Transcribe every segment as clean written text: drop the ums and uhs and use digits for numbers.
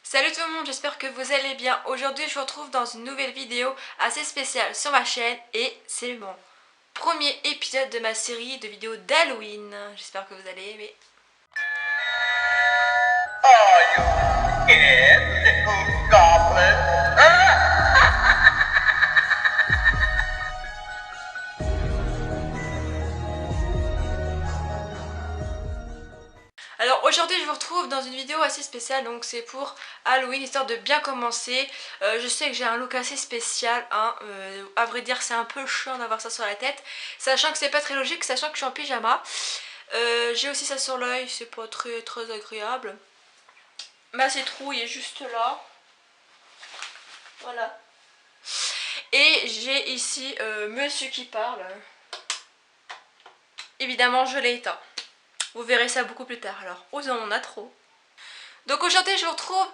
Salut tout le monde, j'espère que vous allez bien. Aujourd'hui je vous retrouve dans une nouvelle vidéo assez spéciale sur ma chaîne et c'est mon premier épisode de ma série de vidéos d'Halloween. J'espère que vous allez aimer. Are you scared, little goblin? Alors aujourd'hui je vous retrouve dans une vidéo assez spéciale, donc c'est pour Halloween, histoire de bien commencer. Je sais que j'ai un look assez spécial, hein. À vrai dire c'est un peu chiant d'avoir ça sur la tête, sachant que c'est pas très logique, sachant que je suis en pyjama. J'ai aussi ça sur l'œil, c'est pas très agréable. Ma citrouille est juste là. Voilà. Et j'ai ici monsieur qui parle. Évidemment je l'ai éteint. Vous verrez ça beaucoup plus tard. Alors, on en a trop. Donc aujourd'hui je vous retrouve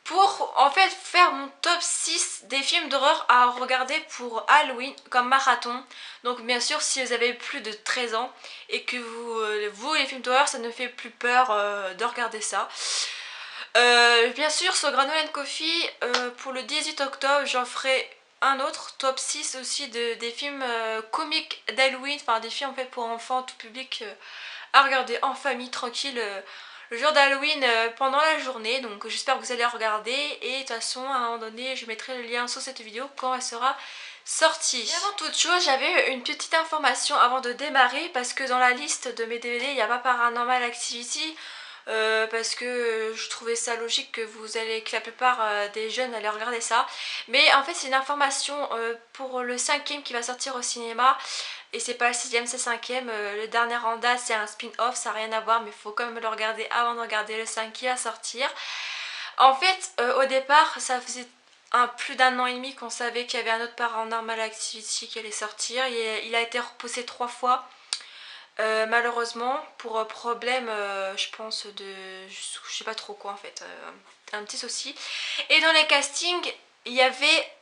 pour en fait faire mon top 6 des films d'horreur à regarder pour Halloween comme marathon. Donc bien sûr si vous avez plus de 13 ans et que vous les films d'horreur ça ne fait plus peur de regarder ça. Bien sûr sur Granola Coffee pour le 18 octobre j'en ferai un autre top 6 aussi des films comiques d'Halloween, enfin des films en fait pour enfants tout public à regarder en famille tranquille le jour d'Halloween pendant la journée. Donc j'espère que vous allez regarder et de toute façon à un moment donné je mettrai le lien sous cette vidéo quand elle sera sortie. Et avant toute chose j'avais une petite information avant de démarrer parce que dans la liste de mes DVD il n'y a pas Paranormal Activity. Parce que je trouvais ça logique que la plupart des jeunes allaient regarder ça. Mais en fait c'est une information pour le 5e qui va sortir au cinéma. Et c'est pas le 6e, c'est le 5e. Le dernier en date c'est un spin-off, ça n'a rien à voir, mais il faut quand même le regarder avant de regarder le 5 qui va sortir. En fait au départ ça faisait plus d'un an et demi qu'on savait qu'il y avait un autre Paranormal Activity qui allait sortir. Il a été repoussé 3 fois. Malheureusement pour problème je pense je sais pas trop quoi en fait, un petit souci. Et dans les castings il y avait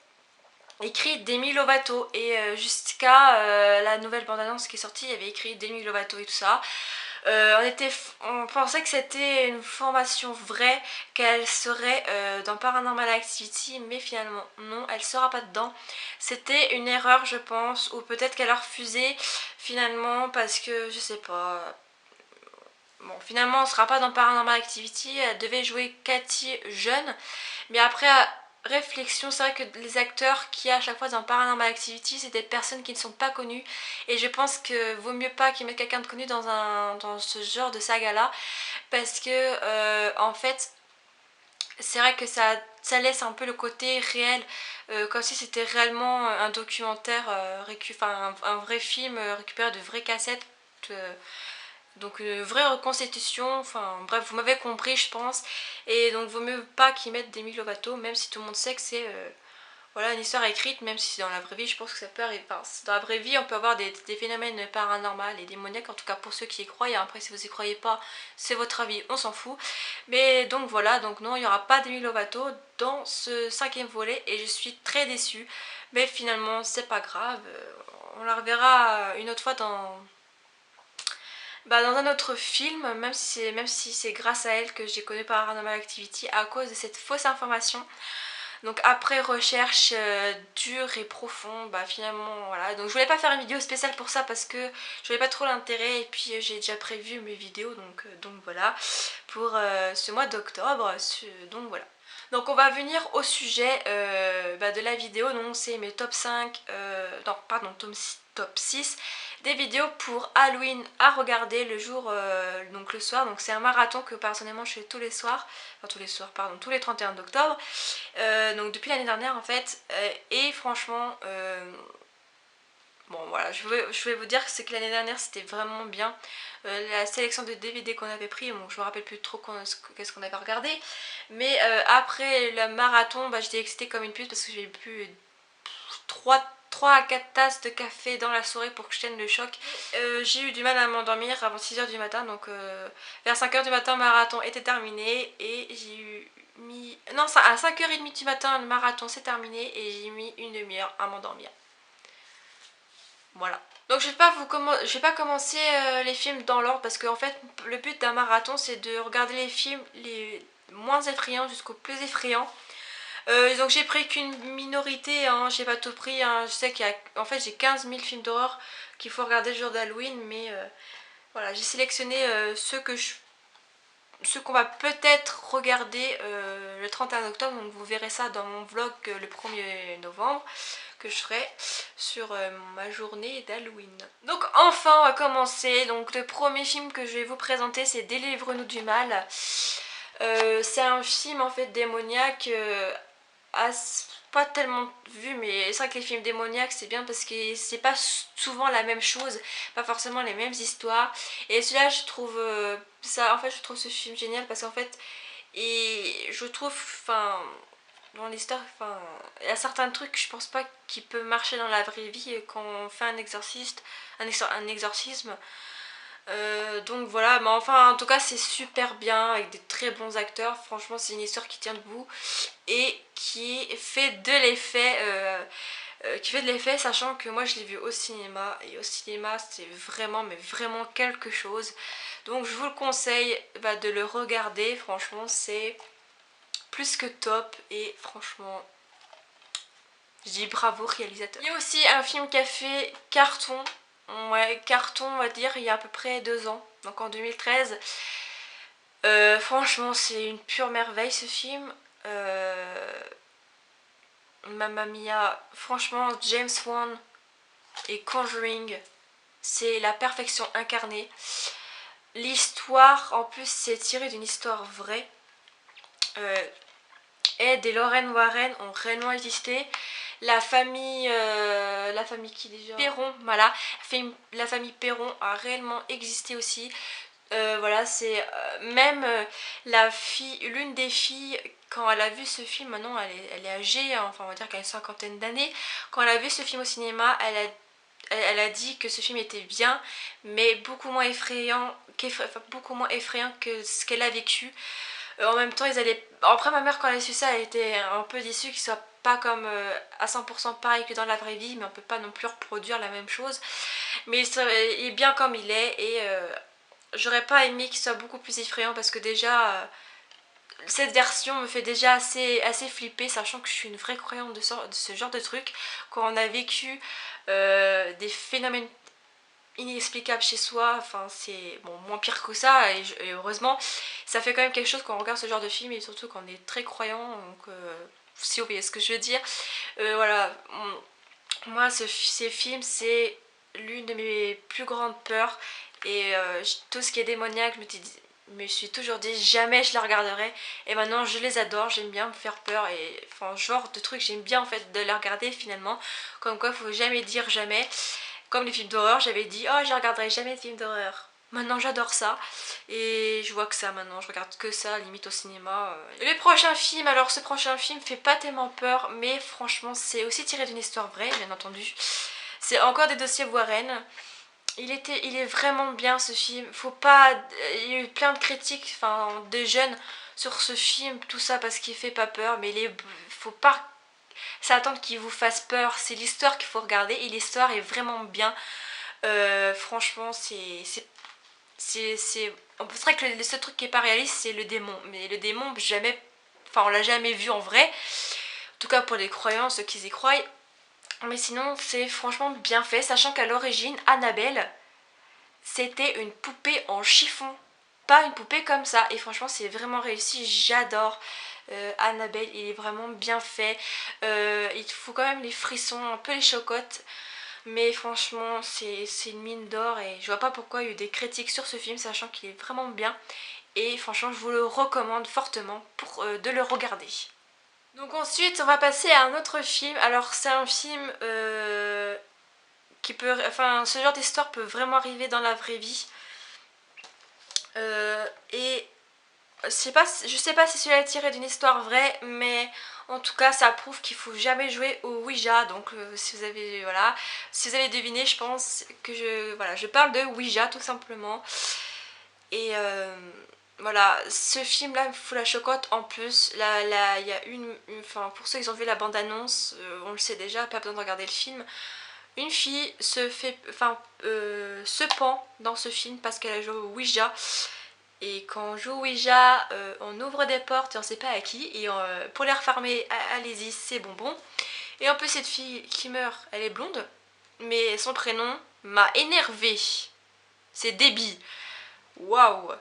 écrit Demi Lovato et jusqu'à la nouvelle bande-annonce qui est sortie il y avait écrit Demi Lovato et tout ça. On pensait que c'était une formation vraie, qu'elle serait dans Paranormal Activity, mais finalement non, elle sera pas dedans. C'était une erreur je pense, ou peut-être qu'elle a refusé finalement parce que je sais pas. Bon, finalement on sera pas dans Paranormal Activity, elle devait jouer Cathy jeune, mais après réflexion, c'est vrai que les acteurs qu'il y a à chaque fois dans Paranormal Activity c'est des personnes qui ne sont pas connues et je pense que vaut mieux pas qu'ils mettent quelqu'un de connu dans ce genre de saga là parce que en fait c'est vrai que ça laisse un peu le côté réel, comme si c'était réellement un documentaire, enfin un vrai film récupéré de vraies cassettes. Donc une vraie reconstitution, enfin bref vous m'avez compris je pense. Et donc vaut mieux pas qu'ils mettent Demi Lovato même si tout le monde sait que c'est voilà, une histoire écrite, même si dans la vraie vie je pense que ça peut arriver. Enfin, dans la vraie vie on peut avoir des phénomènes paranormaux et démoniaques, en tout cas pour ceux qui y croient. Après si vous y croyez pas c'est votre avis, on s'en fout. Mais donc voilà, donc non il n'y aura pas Demi Lovato dans ce 5e volet et je suis très déçue. Mais finalement c'est pas grave, on la reverra une autre fois dans un autre film, même si c'est grâce à elle que j'ai connu Paranormal Activity à cause de cette fausse information. Donc après recherche dure et profonde, finalement voilà. Donc je voulais pas faire une vidéo spéciale pour ça parce que je voyais pas trop l'intérêt et puis j'ai déjà prévu mes vidéos donc voilà pour ce mois d'octobre. Donc voilà. Donc on va venir au sujet de la vidéo, donc c'est mes top 5, non pardon top 6 des vidéos pour Halloween à regarder le jour, donc le soir. Donc c'est un marathon que personnellement je fais tous les soirs, enfin tous les soirs pardon, tous les 31 d'octobre, donc depuis l'année dernière en fait, et franchement bon voilà, je vais vous dire que c'est que l'année dernière c'était vraiment bien. La sélection de DVD qu'on avait pris, bon je me rappelle plus trop qu'est-ce qu'on avait regardé, mais après le marathon j'étais excitée comme une puce parce que j'ai bu 3 à 4 tasses de café dans la soirée pour que je tienne le choc. J'ai eu du mal à m'endormir avant 6h du matin, donc vers 5h du matin le marathon était terminé et j'ai mis... Non, à 5h30 du matin le marathon s'est terminé et j'ai mis une demi-heure à m'endormir. Voilà. Donc je vais pas commencer les films dans l'ordre parce que en fait le but d'un marathon c'est de regarder les films moins effrayant jusqu'au plus effrayant. Donc j'ai pris qu'une minorité, hein, j'ai pas tout pris, hein. Je sais qu'il y a, en fait j'ai 15 000 films d'horreur qu'il faut regarder le jour d'Halloween, mais voilà, j'ai sélectionné ceux qu'on va peut-être regarder le 31 octobre, donc vous verrez ça dans mon vlog le 1er novembre que je ferai sur ma journée d'Halloween. Donc enfin on va commencer. Donc le premier film que je vais vous présenter, c'est Délivre-nous du mal. C'est un film en fait démoniaque, pas tellement vu, mais c'est vrai que les films démoniaques c'est bien parce que c'est pas souvent la même chose, pas forcément les mêmes histoires. Et celui-là je trouve ça, en fait je trouve ce film génial parce qu'en fait, et je trouve, enfin, dans l'histoire, enfin, il y a certains trucs je pense pas qui peut marcher dans la vraie vie quand on fait un exorcisme. Donc voilà, mais enfin en tout cas c'est super bien avec des très bons acteurs. Franchement c'est une histoire qui tient debout et qui fait de l'effet, sachant que moi je l'ai vu au cinéma et au cinéma c'est vraiment, mais vraiment quelque chose. Donc je vous le conseille de le regarder. Franchement c'est plus que top et franchement je dis bravo réalisateur. Il y a aussi un film qui a fait carton. Ouais, carton on va dire il y a à peu près 2 ans, donc en 2013. Franchement c'est une pure merveille ce film. Mamma Mia, franchement James Wan et Conjuring, c'est la perfection incarnée. L'histoire en plus c'est tiré d'une histoire vraie. Ed et Lorraine Warren ont réellement existé. La famille qui déjà Perron, voilà, la famille Perron a réellement existé aussi. Voilà, c'est même la fille, l'une des filles, quand elle a vu ce film, maintenant elle est âgée, hein, enfin on va dire qu'elle a une cinquantaine d'années. Quand elle a vu ce film au cinéma, elle a dit que ce film était bien, mais beaucoup moins effrayant, beaucoup moins effrayant que ce qu'elle a vécu. En même temps, après ma mère quand elle a su ça, elle était un peu déçue qu'il soit pas comme à 100% pareil que dans la vraie vie, mais on peut pas non plus reproduire la même chose. Mais il est bien comme il est et j'aurais pas aimé qu'il soit beaucoup plus effrayant parce que déjà cette version me fait déjà assez flipper, sachant que je suis une vraie croyante de ce genre de truc. Quand on a vécu des phénomènes inexplicable chez soi, enfin c'est bon, moins pire que ça et heureusement ça fait quand même quelque chose quand on regarde ce genre de film et surtout quand on est très croyant, donc si vous voyez ce que je veux dire. Voilà, moi ces films c'est l'une de mes plus grandes peurs et tout ce qui est démoniaque me suis toujours dit jamais je la regarderai et maintenant je les adore, j'aime bien me faire peur et enfin genre de trucs j'aime bien en fait de les regarder finalement, comme quoi faut jamais dire jamais. Comme les films d'horreur, j'avais dit oh je regarderai jamais de films d'horreur. Maintenant j'adore ça et je vois que ça maintenant, je regarde que ça limite au cinéma. Le prochain film, alors ce prochain film fait pas tellement peur mais franchement c'est aussi tiré d'une histoire vraie bien entendu. C'est encore des dossiers Warren. Il est vraiment bien ce film. Faut pas, il y a eu plein de critiques, enfin des jeunes sur ce film, tout ça parce qu'il fait pas peur, mais faut pas s'attendre qu'il vous fasse peur. C'est l'histoire qu'il faut regarder et l'histoire est vraiment bien. Franchement c'est vrai que le seul truc qui est pas réaliste c'est le démon, mais le démon jamais, enfin on l'a jamais vu en vrai, en tout cas pour les croyants, ceux qui y croient. Mais sinon c'est franchement bien fait, sachant qu'à l'origine Annabelle c'était une poupée en chiffon, pas une poupée comme ça, et franchement c'est vraiment réussi, j'adore. Annabelle il est vraiment bien fait, il faut quand même les frissons, un peu les chocottes, mais franchement c'est une mine d'or et je vois pas pourquoi il y a eu des critiques sur ce film sachant qu'il est vraiment bien et franchement je vous le recommande fortement de le regarder. Donc ensuite on va passer à un autre film. Alors c'est un film qui peut, enfin ce genre d'histoire peut vraiment arriver dans la vraie vie. Et je sais pas si celui-là est tiré d'une histoire vraie, mais en tout cas ça prouve qu'il faut jamais jouer au Ouija. Donc si vous avez, voilà, si vous avez deviné, je pense que je parle de Ouija tout simplement. Et voilà, ce film là me fout la chocotte. En plus là il y a enfin pour ceux qui ont vu la bande annonce, on le sait déjà, pas besoin de regarder le film. Une fille se pend dans ce film parce qu'elle a joué au Ouija. Et quand on joue au Ouija, on ouvre des portes et on sait pas à qui. Et pour les refermer, allez-y, c'est bonbon. Et en plus, cette fille qui meurt, elle est blonde. Mais son prénom m'a énervée. C'est Debbie. Waouh.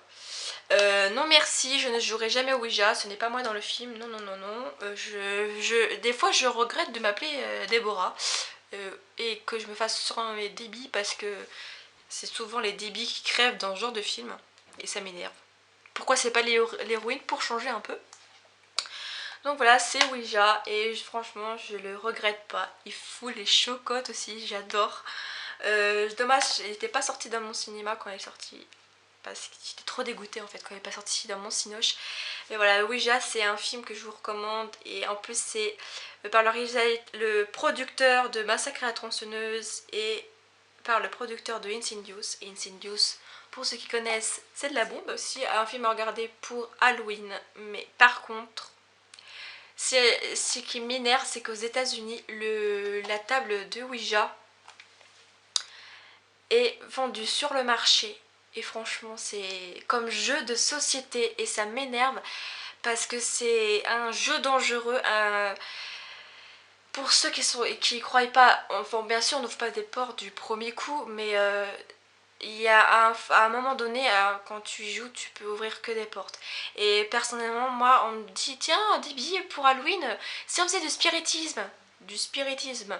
Non merci, je ne jouerai jamais au Ouija, ce n'est pas moi dans le film, non non non non. Des fois je regrette de m'appeler Déborah et que je me fasse surnommer Debbie parce que c'est souvent les Debbie qui crèvent dans ce genre de film et ça m'énerve. Pourquoi c'est pas l'héroïne pour changer un peu? Donc voilà, c'est Ouija et franchement je le regrette pas. Il fout les chocottes aussi, j'adore. Dommage, il n'était pas sorti dans mon cinéma quand il est sorti. Parce que j'étais trop dégoûtée en fait quand il n'est pas sorti dans mon cinoche. Mais voilà, Ouija c'est un film que je vous recommande. Et en plus c'est par le producteur de Massacre à la tronçonneuse et par le producteur de Insidious. Et Insidious, pour ceux qui connaissent, c'est de la bombe aussi. Un film à regarder pour Halloween. Mais par contre, ce qui m'énerve, c'est qu'aux États-Unis, la table de Ouija est vendue sur le marché. Et franchement, c'est comme jeu de société et ça m'énerve parce que c'est un jeu dangereux. Pour ceux qui croient pas, enfin bien sûr on n'ouvre pas des portes du premier coup, mais il y a à un moment donné, quand tu joues, tu peux ouvrir que des portes. Et personnellement, moi, on me dit, tiens, des billets pour Halloween, si on faisait du spiritisme. Du spiritisme.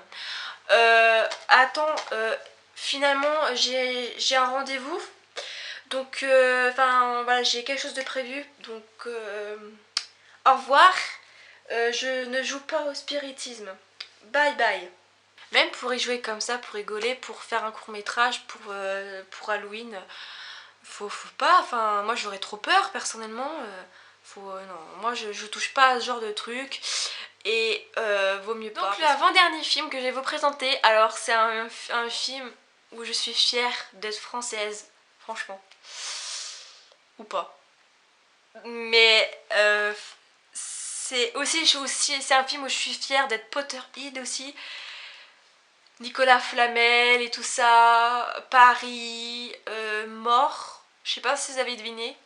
Attends, finalement, j'ai un rendez-vous. Donc, voilà, j'ai quelque chose de prévu. Donc, au revoir. Je ne joue pas au spiritisme. Bye bye. Même pour y jouer comme ça, pour rigoler, pour faire un court métrage, pour Halloween, faut pas. Enfin, moi j'aurais trop peur personnellement. Non, moi je touche pas à ce genre de truc. Et vaut mieux pas. Donc l'avant-dernier film que je vais vous présenter, alors c'est un film où je suis fière d'être française, franchement. Ou pas. Mais c'est un film où je suis fière d'être Potterhead aussi. Nicolas Flamel et tout ça, Paris, mort. Je sais pas si vous avez deviné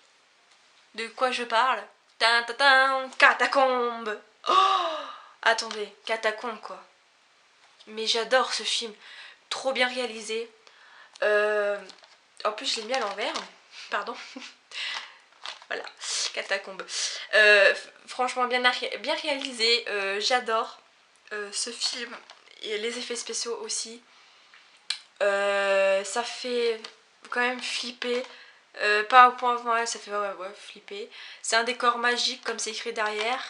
de quoi je parle. Catacombe. Oh, attendez, Catacombe quoi. Mais j'adore ce film, trop bien réalisé. En plus je l'ai mis à l'envers, pardon. Voilà, Catacombe. Franchement bien réalisé, j'adore ce film. Et les effets spéciaux aussi. Ça fait quand même flipper. Pas au point de ça fait ouais, flipper. C'est un décor magique comme c'est écrit derrière.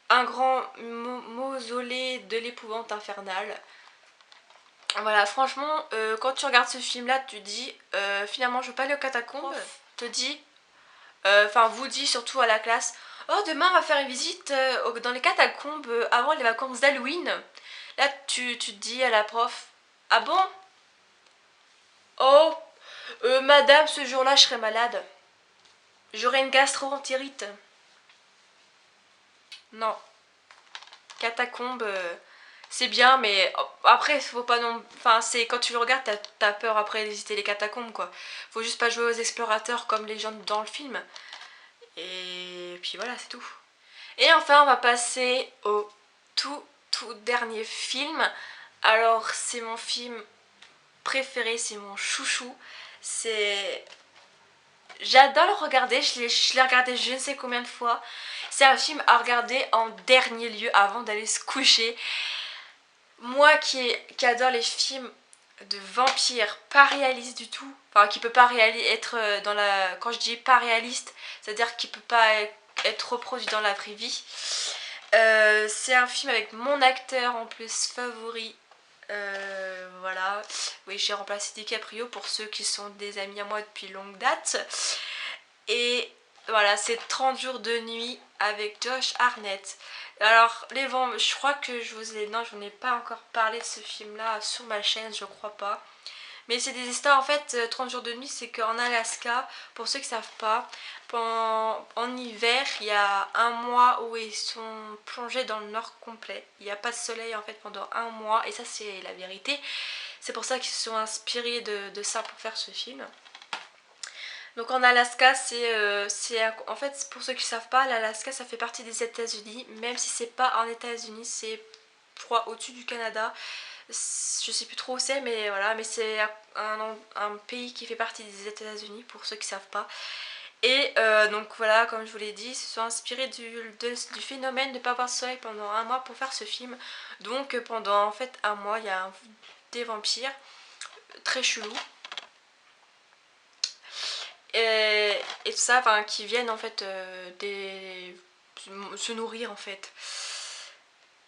Un grand mausolée de l'épouvante infernale. Voilà, franchement, quand tu regardes ce film là, tu dis finalement je veux pas aller aux catacombes. Te dit, vous dit surtout à la classe, oh demain on va faire une visite dans les catacombes avant les vacances d'Halloween. Là tu te dis à la prof, ah bon? Oh, madame, ce jour-là je serai malade. J'aurai une gastro-entérite. Non. Catacombe, c'est bien, mais après, faut pas non. Enfin, c'est quand tu le regardes, t'as peur après visiter les catacombes, quoi. Faut juste pas jouer aux explorateurs comme les gens dans le film. Et puis voilà, c'est tout. Et enfin, on va passer au tout dernier film. Alors, c'est mon film préféré, c'est mon chouchou. C'est... J'adore le regarder, je l'ai regardé je ne sais combien de fois. C'est un film à regarder en dernier lieu avant d'aller se coucher. Moi qui adore les films de vampires pas réalistes du tout, enfin qui peut pas être dans la... Quand je dis pas réaliste, c'est-à-dire qu'il peut pas être reproduit dans la vraie vie. C'est un film avec mon acteur en plus favori. Voilà, oui, j'ai remplacé DiCaprio pour ceux qui sont des amis à moi depuis longue date. Et voilà, c'est 30 jours de nuit avec Josh Hartnett. Alors, je crois que non, je n'en ai pas encore parlé de ce film là sur ma chaîne, je crois pas. Mais c'est des histoires, en fait, 30 jours de nuit, c'est qu'en Alaska, pour ceux qui ne savent pas, en hiver, il y a un mois où ils sont plongés dans le nord complet. Il n'y a pas de soleil, en fait, pendant un mois, et ça, c'est la vérité. C'est pour ça qu'ils se sont inspirés de ça pour faire ce film. Donc en Alaska, en fait, pour ceux qui ne savent pas, l'Alaska ça fait partie des États-Unis, même si c'est pas en États-Unis, c'est je crois au-dessus du Canada. Je sais plus trop où c'est, mais voilà, mais c'est un pays qui fait partie des États-Unis pour ceux qui savent pas. Et donc voilà, comme je vous l'ai dit, ils se sont inspirés du phénomène de ne pas voir le soleil pendant un mois pour faire ce film. Donc pendant en fait un mois, il y a des vampires très chelous. Et tout ça, enfin, qui viennent en fait se nourrir en fait.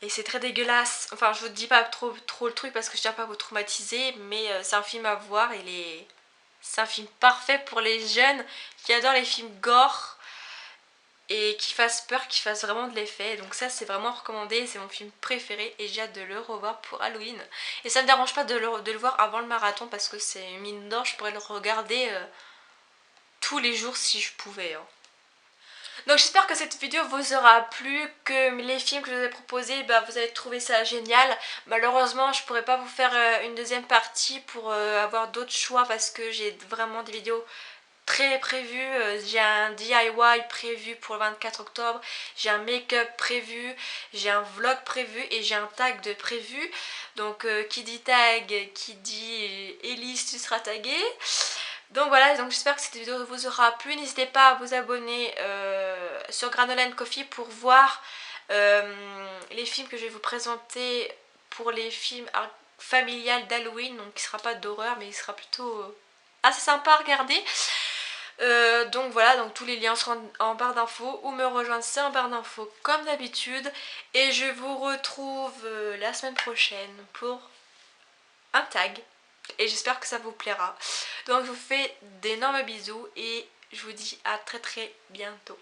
Et c'est très dégueulasse. Enfin, je vous dis pas trop le truc parce que je tiens pas à vous traumatiser, mais c'est un film à voir. C'est un film parfait pour les jeunes qui adorent les films gore et qui fassent peur, qui fassent vraiment de l'effet. Donc ça, c'est vraiment recommandé. C'est mon film préféré et j'ai hâte de le revoir pour Halloween. Et ça me dérange pas de le voir avant le marathon parce que c'est une mine d'or. Je pourrais le regarder tous les jours si je pouvais. Hein. Donc j'espère que cette vidéo vous aura plu, que les films que je vous ai proposés, vous avez trouvé ça génial. Malheureusement je pourrais pas vous faire une deuxième partie pour avoir d'autres choix parce que j'ai vraiment des vidéos très prévues. J'ai un DIY prévu pour le 24 octobre, j'ai un make-up prévu, j'ai un vlog prévu et j'ai un tag de prévu. Donc qui dit tag, qui dit Elise tu seras taguée. Donc voilà, donc j'espère que cette vidéo vous aura plu. N'hésitez pas à vous abonner sur Granola Coffee pour voir les films que je vais vous présenter pour les films familiales d'Halloween. Donc il ne sera pas d'horreur mais il sera plutôt assez sympa à regarder. Donc voilà, donc tous les liens seront en barre d'infos ou me rejoindre c'est en barre d'infos comme d'habitude. Et je vous retrouve la semaine prochaine pour un tag. Et j'espère que ça vous plaira. Donc je vous fais d'énormes bisous et je vous dis à très bientôt.